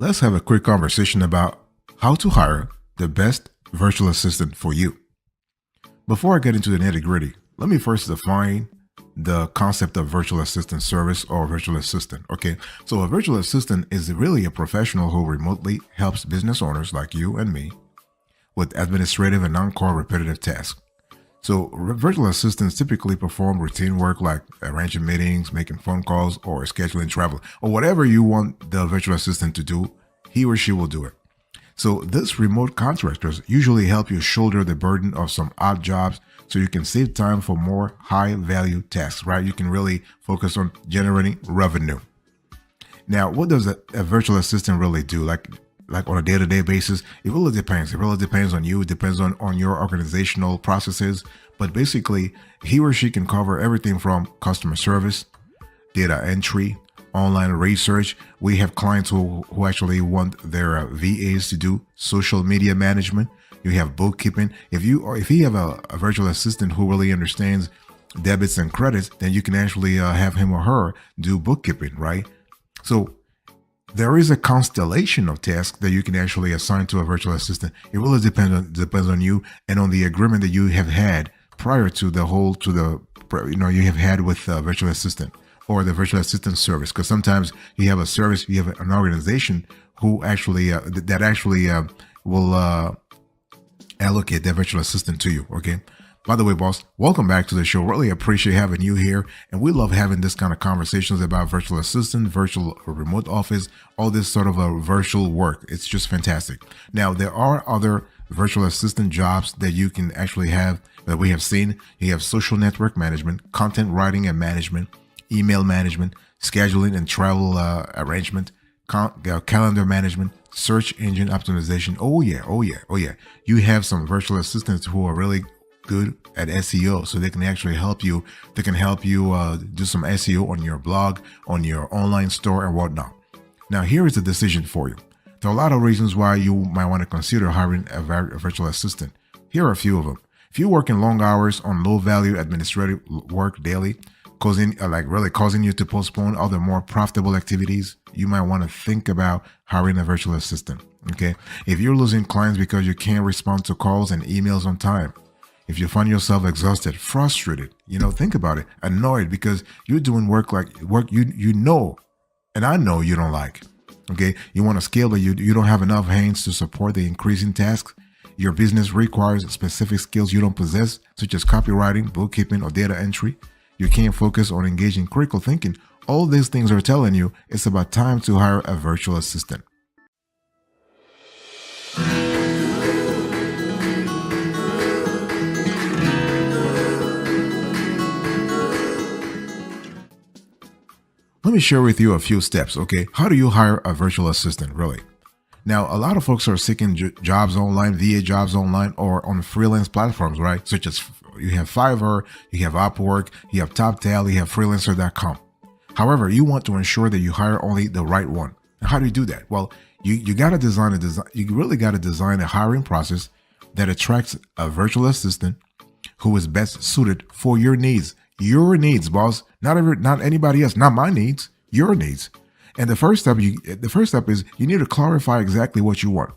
let's have a quick conversation about how to hire the best virtual assistant for you. Before I get into the nitty gritty, let me first define the concept of virtual assistant service or virtual assistant. Okay, so a virtual assistant is really a professional who remotely helps business owners like you and me with administrative and non-core repetitive tasks. So virtual assistants typically perform routine work like arranging meetings, making phone calls, or scheduling travel, or whatever you want the virtual assistant to do, he or she will do it. So these remote contractors usually help you shoulder the burden of some odd jobs so you can save time for more high value tasks, right? You can really focus on generating revenue. Now, what does a virtual assistant really do? Like on a day-to-day basis, it really depends. It really depends on you. It depends on your organizational processes. But basically, he or she can cover everything from customer service, data entry, online research. We have clients who actually want their VAs to do social media management. You have bookkeeping. If you have a virtual assistant who really understands debits and credits, then you can actually have him or her do bookkeeping, right? So there is a constellation of tasks that you can actually assign to a virtual assistant. It really depends on you and on the agreement that you have had prior to you have had with the virtual assistant or the virtual assistant service. Because sometimes you have a service, you have an organization who actually will allocate their virtual assistant to you. Okay. By the way, boss, welcome back to the show. Really appreciate having you here. And we love having this kind of conversations about virtual assistant, virtual remote office, all this sort of a virtual work. It's just fantastic. Now, there are other virtual assistant jobs that you can actually have that we have seen. You have social network management, content writing and management, email management, scheduling and travel arrangement, calendar management, search engine optimization. Oh yeah. You have some virtual assistants who are really good at SEO, so they can actually help you. They can help you do some SEO on your blog, on your online store and whatnot. Now, here is the decision for you. There are a lot of reasons why you might want to consider hiring a virtual assistant. Here are a few of them. If you work in long hours on low value administrative work daily, causing you to postpone other more profitable activities, you might want to think about hiring a virtual assistant. Okay. If you're losing clients because you can't respond to calls and emails on time, if you find yourself exhausted, frustrated, think about it, annoyed because you're doing work you know, and I know you don't like. Okay. You want to scale, but you don't have enough hands to support the increasing tasks. Your business requires specific skills you don't possess, such as copywriting, bookkeeping, or data entry. You can't focus on engaging critical thinking. All these things are telling you it's about time to hire a virtual assistant. Let me share with you a few steps, okay? How do you hire a virtual assistant, really? Now, a lot of folks are seeking jobs online, VA jobs online, or on freelance platforms, right? Such as you have Fiverr, you have Upwork, you have TopTal, you have Freelancer.com. However, you want to ensure that you hire only the right one. Now, how do you do that? Well, you got to design you really got to design a hiring process that attracts a virtual assistant who is best suited for your needs. Your needs, boss. Not anybody else. Not my needs. Your needs. And the first step is you need to clarify exactly what you want.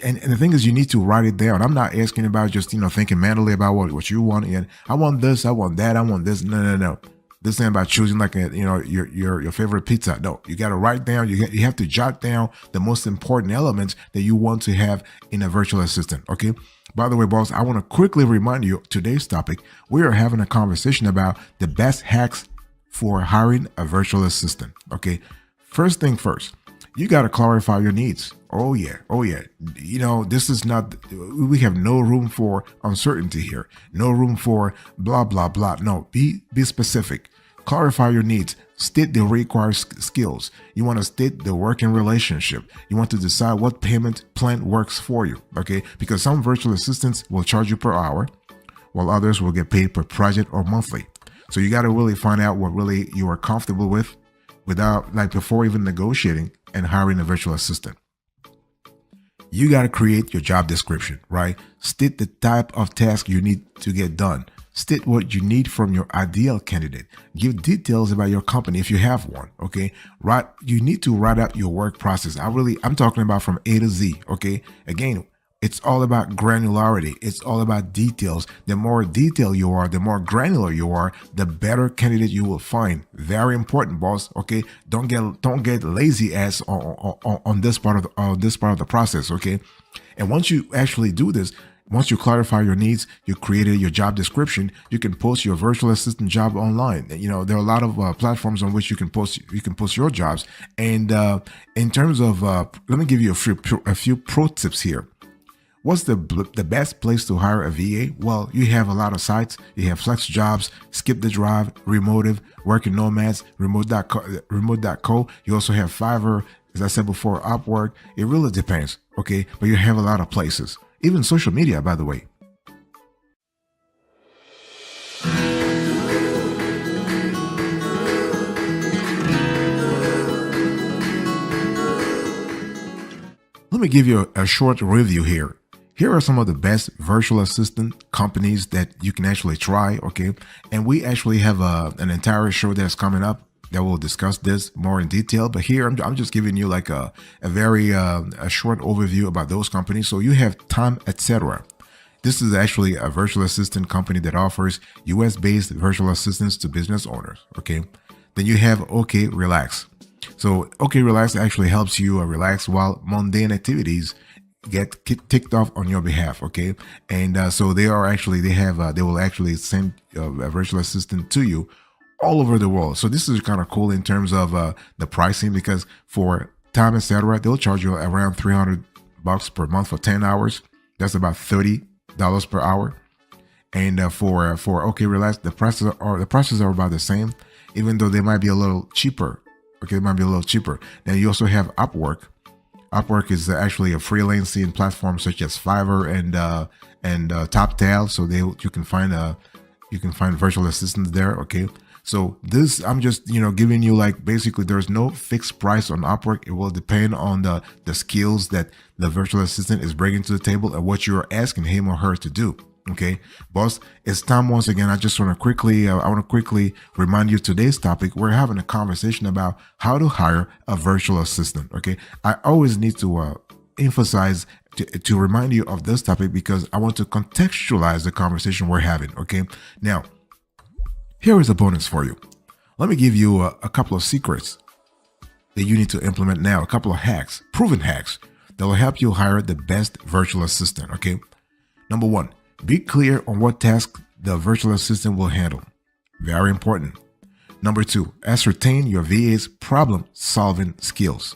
And the thing is, you need to write it down. I'm not asking about just thinking mentally about what you want. And I want this. I want that. I want this. No. This ain't about choosing like your favorite pizza. No, you got to write down. You have to jot down the most important elements that you want to have in a virtual assistant. Okay. By the way, boss, I want to quickly remind you today's topic. We are having a conversation about the best hacks for hiring a virtual assistant. Okay. First thing first, you got to clarify your needs. Oh yeah. This is not, we have no room for uncertainty here. No room for blah, blah, blah. No, be specific. Clarify your needs. State the required skills. You want to state the working relationship. You want to decide what payment plan works for you. Okay. Because some virtual assistants will charge you per hour, while others will get paid per project or monthly. So you got to really find out what really you are comfortable with before even negotiating and hiring a virtual assistant. You got to create your job description, right? State the type of task you need to get done. State what you need from your ideal candidate. Give details about your company if you have one. Okay. Right. You need to write out your work process. I'm talking about from A to Z. Okay. Again, it's all about granularity. It's all about details. The more detailed you are, the more granular you are, the better candidate you will find. Very important, boss. Okay, don't get lazy ass on this part of the process. Okay, and once you actually do this, once you clarify your needs, you created your job description, you can post your virtual assistant job online. You know, there are a lot of platforms on which you can post your jobs. And in terms of, let me give you a few pro tips here. What's the best place to hire a VA? Well, you have a lot of sites. You have Flex Jobs, Skip the Drive, Remotive, Working Nomads, Remote.co. You also have Fiverr, as I said before, Upwork. It really depends, okay? But you have a lot of places. Even social media, by the way. Let me give you a short review here. Here are some of the best virtual assistant companies that you can actually try, okay? And we actually have an entire show that's coming up that will discuss this more in detail. But here, I'm just giving you like a very a short overview about those companies. So you have Time, etc. This is actually a virtual assistant company that offers US-based virtual assistants to business owners, okay? Then you have OK Relax. So OK Relax actually helps you relax while mundane activities get ticked off on your behalf, okay? And so they will actually send a virtual assistant to you all over the world. So this is kind of cool in terms of the pricing, because for Time, etc., they'll charge you around $300 per month for 10 hours. That's about $30 per hour. And for OK Relax, the prices are about the same, even though they might be a little cheaper. Okay, it might be a little cheaper. Now you also have Upwork. Upwork is actually a freelancing platform such as Fiverr and TopTal. So you can find virtual assistants there. Okay, so this, I'm just giving you, like, basically there's no fixed price on Upwork. It will depend on the skills that the virtual assistant is bringing to the table and what you're asking him or her to do. Okay, boss, it's time once again. I just want to quickly remind you today's topic. We're having a conversation about how to hire a virtual assistant. Okay, I always need to emphasize to remind you of this topic because I want to contextualize the conversation we're having. Okay, now here is a bonus for you. Let me give you a couple of secrets that you need to implement now. A couple of hacks, proven hacks that will help you hire the best virtual assistant. Okay, number one. Be clear on what task the virtual assistant will handle. Very important. Number two, ascertain your VA's problem-solving skills.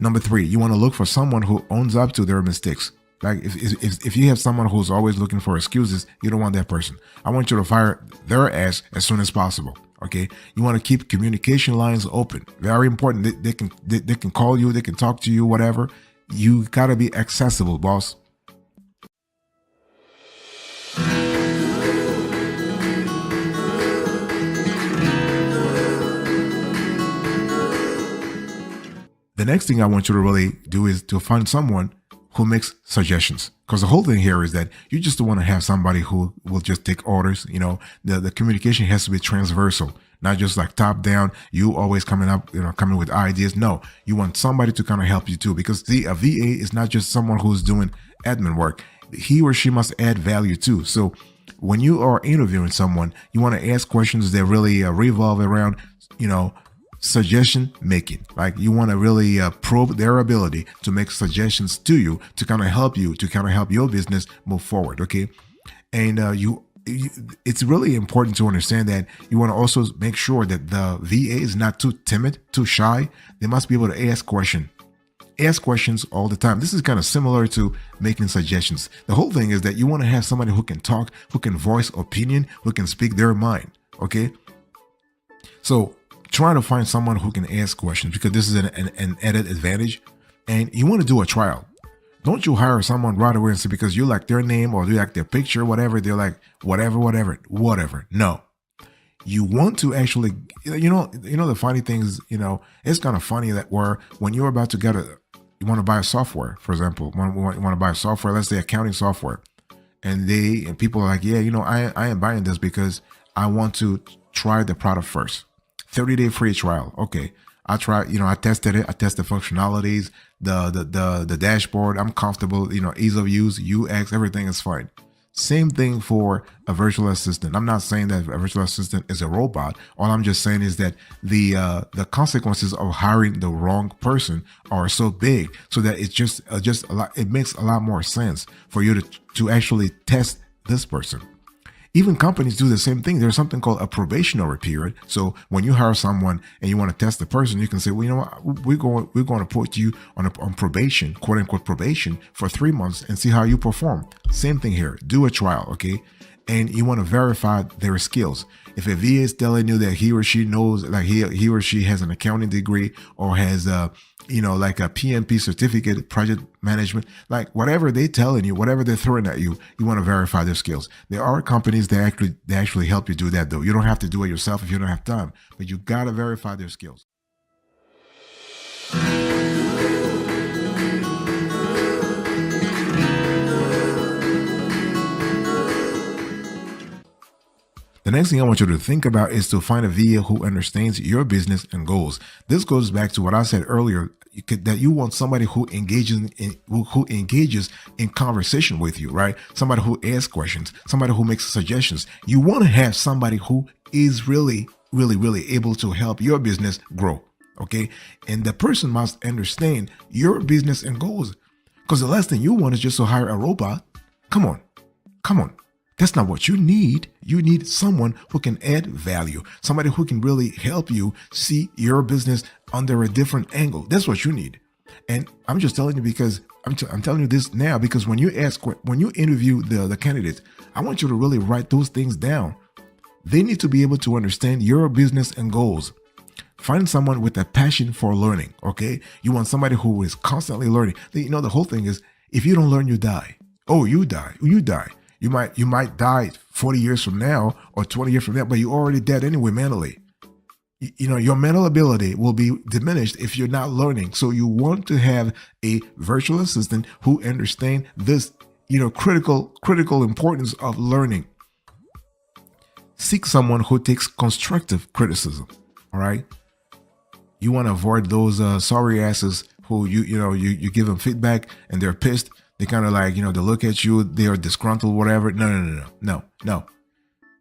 Number three, you want to look for someone who owns up to their mistakes. Like if you have someone who's always looking for excuses, you don't want that person. I want you to fire their ass as soon as possible. Okay. You want to keep communication lines open. Very important. They can call you, they can talk to you, whatever. You gotta be accessible, boss. The next thing I want you to really do is to find someone who makes suggestions. Because the whole thing here is that you just don't want to have somebody who will just take orders. The communication has to be transversal, not just like top down. You always coming with ideas. No, you want somebody to kind of help you too. Because a VA is not just someone who's doing admin work. He or she must add value too. So when you are interviewing someone, you want to ask questions that really revolve around, suggestion making. Like you want to really probe their ability to make suggestions to you to kind of help your business move forward. Okay. And it's really important to understand that you want to also make sure that the VA is not too timid, too shy. They must be able to ask questions. Ask questions all the time. This is kind of similar to making suggestions. The whole thing is that you want to have somebody who can talk, who can voice opinion, who can speak their mind. Okay. So try to find someone who can ask questions, because this is an added advantage. And you want to do a trial. Don't you hire someone right away and say because you like their name or you like their picture, whatever, they're like, whatever. No. You want to actually, the funny thing is, it's kind of funny that when you're about to you want to buy a software, for example, you want to buy a software, let's say accounting software. and people are like, yeah, I am buying this because I want to try the product first. 30-day free trial. Okay. I tried, I tested it. I tested functionalities, the dashboard. I'm comfortable, ease of use, UX, everything is fine. Same thing for a virtual assistant. I'm not saying that a virtual assistant is a robot. All I'm just saying is that the consequences of hiring the wrong person are so big, so that it's just a lot. It makes a lot more sense for you to actually test this person. Even companies do the same thing. There's something called a probationary period. So when you hire someone and you want to test the person, you can say, well, you know what, we're going to put you on probation, quote unquote probation, for 3 months and see how you perform. Same thing here. Do a trial, okay? And you want to verify their skills. If a VA is telling you that he or she knows, like he or she has an accounting degree or has like a PMP certificate, project management, like whatever they're telling you, whatever they're throwing at you, you want to verify their skills. There are companies that actually help you do that, though. You don't have to do it yourself if you don't have time, but you gotta verify their skills. The next thing I want you to think about is to find a VA who understands your business and goals. This goes back to what I said earlier, that you want somebody who engages in conversation with you, right? Somebody who asks questions, somebody who makes suggestions. You want to have somebody who is really, really, really able to help your business grow, okay? And the person must understand your business and goals, because the last thing you want is just to hire a robot. Come on. That's not what you need. You need someone who can add value, somebody who can really help you see your business under a different angle. That's what you need. And I'm just telling you because I'm telling you this now, because when you interview the candidates, I want you to really write those things down. They need to be able to understand your business and goals. Find someone with a passion for learning, okay? You want somebody who is constantly learning. The whole thing is, if you don't learn, you die. Oh, you die. You might die 40 years from now or 20 years from now, but you're already dead anyway mentally. Your mental ability will be diminished if you're not learning. So you want to have a virtual assistant who understands this, critical importance of learning. Seek someone who takes constructive criticism. All right. You want to avoid those sorry asses who you give them feedback and they're pissed. They kind of like, they look at you, they are disgruntled, whatever. No.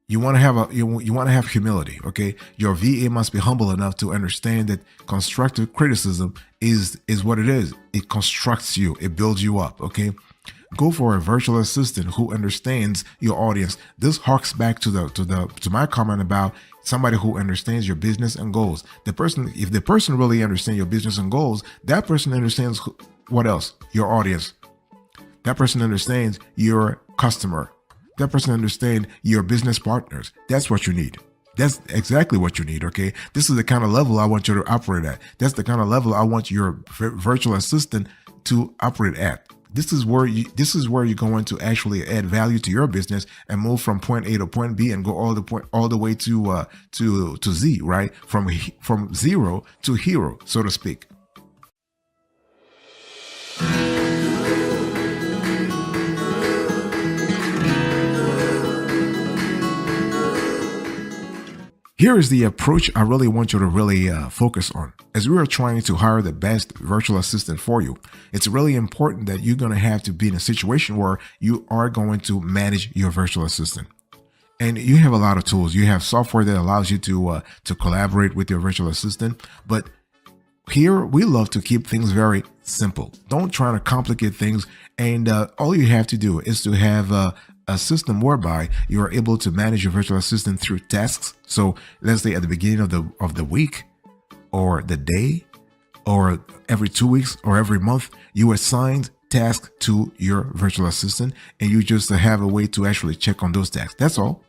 You want to have you want to have humility, okay? Your VA must be humble enough to understand that constructive criticism is what it is. It constructs you, it builds you up, okay? Go for a virtual assistant who understands your audience. This harks back to my comment about somebody who understands your business and goals. If the person really understands your business and goals, that person understands what else? Your audience. That person understands your customer. That person understands your business partners. That's what you need. That's exactly what you need, okay? This is the kind of level I want you to operate at. That's the kind of level I want your virtual assistant to operate at. This is where you're going to actually add value to your business and move from point A to point B and go all the way to Z, right? From zero to hero, so to speak. Here is the approach I really want you to really focus on. As we are trying to hire the best virtual assistant for you, it's really important that you're going to have to be in a situation where you are going to manage your virtual assistant. And you have a lot of tools. You have software that allows you to collaborate with your virtual assistant. But here, we love to keep things very simple. Don't try to complicate things. And all you have to do is to have a system whereby you are able to manage your virtual assistant through tasks. So let's say at the beginning of the week or the day or every 2 weeks or every month, you assign tasks to your virtual assistant and you just have a way to actually check on those tasks. That's all.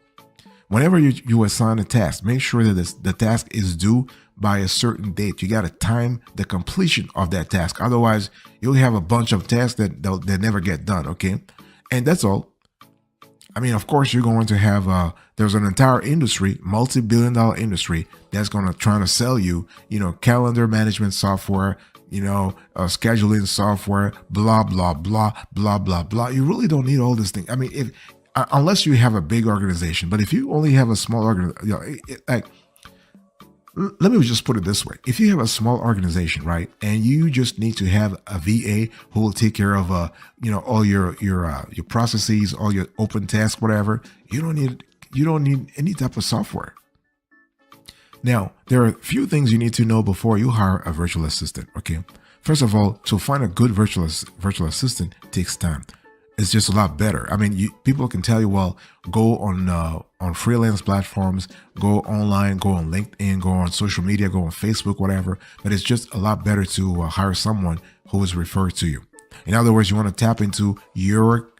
Whenever you assign a task, make sure that the task is due by a certain date. You got to time the completion of that task. Otherwise, you'll have a bunch of tasks that never get done. Okay. And that's all. I mean, of course, you're going to have, there's an entire industry, multi-billion-dollar industry that's going to try to sell you, calendar management software, scheduling software, blah, blah, blah, blah, blah, blah. You really don't need all this thing. I mean, if unless you have a big organization, but if you only have a small organization, like, let me just put it this way. If you have a small organization, right, and you just need to have a VA who will take care of, all your processes, all your open tasks, whatever, you don't need any type of software. Now, there are a few things you need to know before you hire a virtual assistant. Okay, first of all, to find a good virtual assistant takes time. It's just a lot better. I mean, people can tell you, well, go on freelance platforms, go online, go on LinkedIn, go on social media, go on Facebook, whatever. But it's just a lot better to hire someone who is referred to you. In other words, you want to tap into your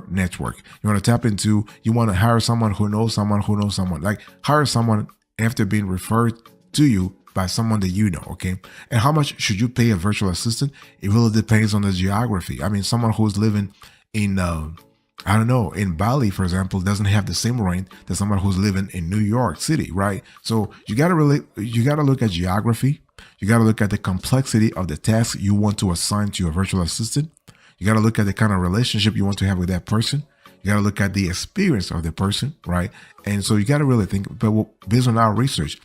network. You want to hire someone who knows someone who knows someone. Like, hire someone after being referred to you by someone that you know, okay? And how much should you pay a virtual assistant? It really depends on the geography. I mean, someone who's living in in Bali, for example, doesn't have the same rent that someone who's living in New York City, right? So you gotta look at geography. You gotta look at the complexity of the task you want to assign to your virtual assistant. You gotta look at the kind of relationship you want to have with that person. You gotta look at the experience of the person, right? And so you gotta really think. But based on our research,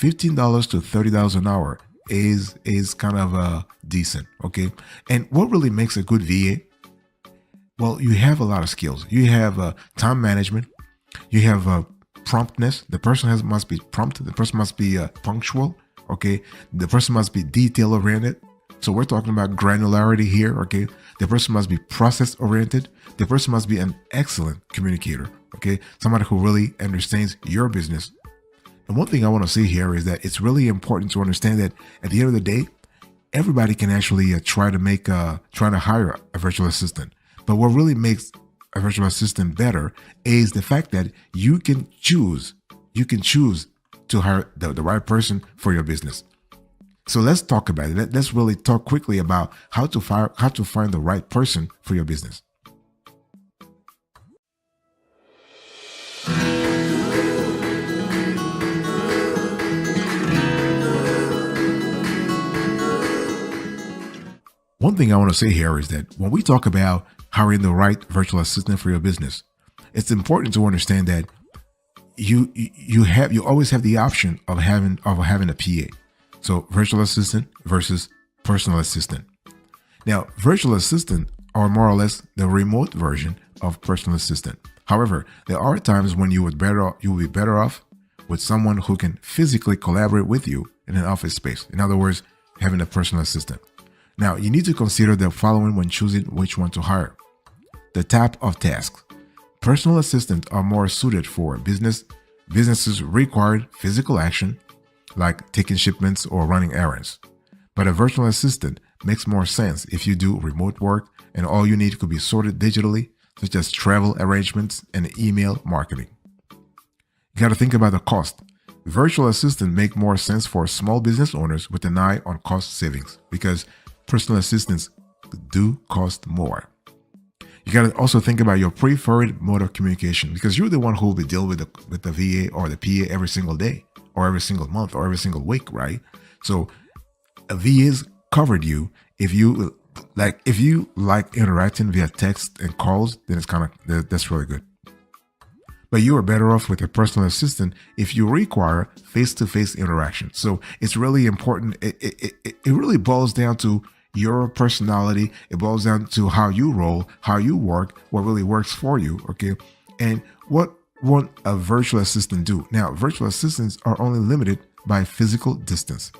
$15 to $30 an hour is kind of decent, okay? And what really makes a good VA? Well, you have a lot of skills. You have time management. You have promptness. The person must be prompt. The person must be punctual. Okay. The person must be detail oriented. So we're talking about granularity here. Okay. The person must be process oriented. The person must be an excellent communicator. Okay. Somebody who really understands your business. And one thing I want to say here is that it's really important to understand that at the end of the day, everybody can actually try to hire a virtual assistant. But what really makes a virtual assistant better is the fact that you can choose to hire the right person for your business. So let's talk about it. Let's really talk quickly about how to find the right person for your business. One thing I want to say here is that when we talk about hiring the right virtual assistant for your business, it's important to understand that you always have the option of having a PA. So virtual assistant versus personal assistant. Now, virtual assistant are more or less the remote version of personal assistant. However, there are times when you will be better off with someone who can physically collaborate with you in an office space. In other words, having a personal assistant. Now, you need to consider the following when choosing which one to hire. The type of tasks. Personal assistants are more suited for businesses required physical action, like taking shipments or running errands. But a virtual assistant makes more sense if you do remote work and all you need could be sorted digitally, such as travel arrangements and email marketing. You got to think about the cost. Virtual assistants make more sense for small business owners with an eye on cost savings because personal assistants do cost more. You got to also think about your preferred mode of communication because you're the one who will be dealing with the VA or the PA every single day or every single month or every single week, right? So a VA's covered you. If you like interacting via text and calls, then that's really good. But you are better off with a personal assistant if you require face-to-face interaction. So it's really important. It really boils down to your personality. It boils down to how you roll, how you work, what really works for you. Okay. And what won't a virtual assistant do? Now, virtual assistants are only limited by physical distance.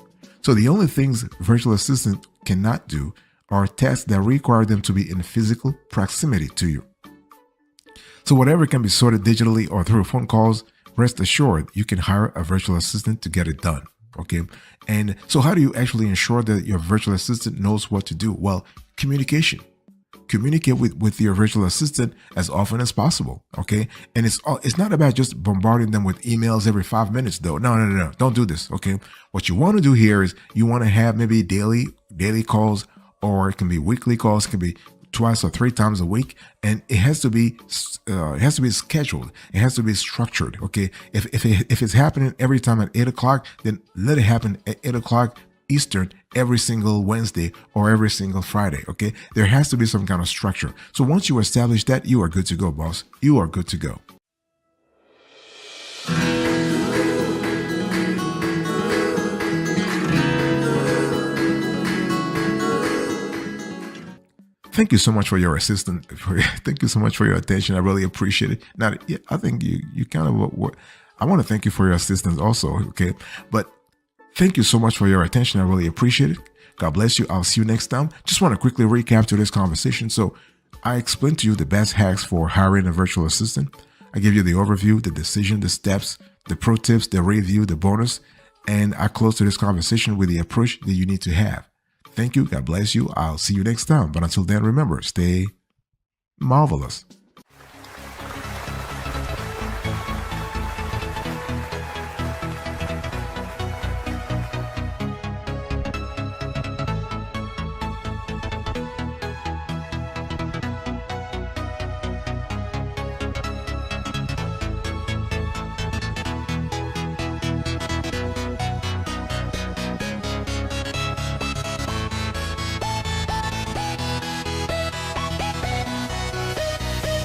So the only things virtual assistants cannot do are tasks that require them to be in physical proximity to you. So whatever can be sorted digitally or through phone calls, rest assured you can hire a virtual assistant to get it done. Okay. And so how do you actually ensure that your virtual assistant knows what to do? Well, communication. Communicate with your virtual assistant as often as possible. Okay. And it's not about just bombarding them with emails every 5 minutes though. No. Don't do this. Okay. What you want to do here is you want to have maybe daily calls, or it can be weekly calls. It can be twice or three times a week, and it has to be scheduled. It has to be structured. Okay, if it's happening every time at 8 o'clock, then let it happen at 8 o'clock Eastern every single Wednesday or every single Friday. Okay. There has to be some kind of structure. So once you establish that, you are good to go, boss. You are good to go. Thank you so much for your assistance. Thank you so much for your attention. I really appreciate it. Now, yeah, I think you kind of. I want to thank you for your assistance also. Okay, but thank you so much for your attention. I really appreciate it. God bless you. I'll see you next time. Just want to quickly recap to this conversation. So, I explained to you the best hacks for hiring a virtual assistant. I gave you the overview, the decision, the steps, the pro tips, the review, the bonus, and I close to this conversation with the approach that you need to have. Thank you. God bless you. I'll see you next time. But until then, remember, stay marvelous.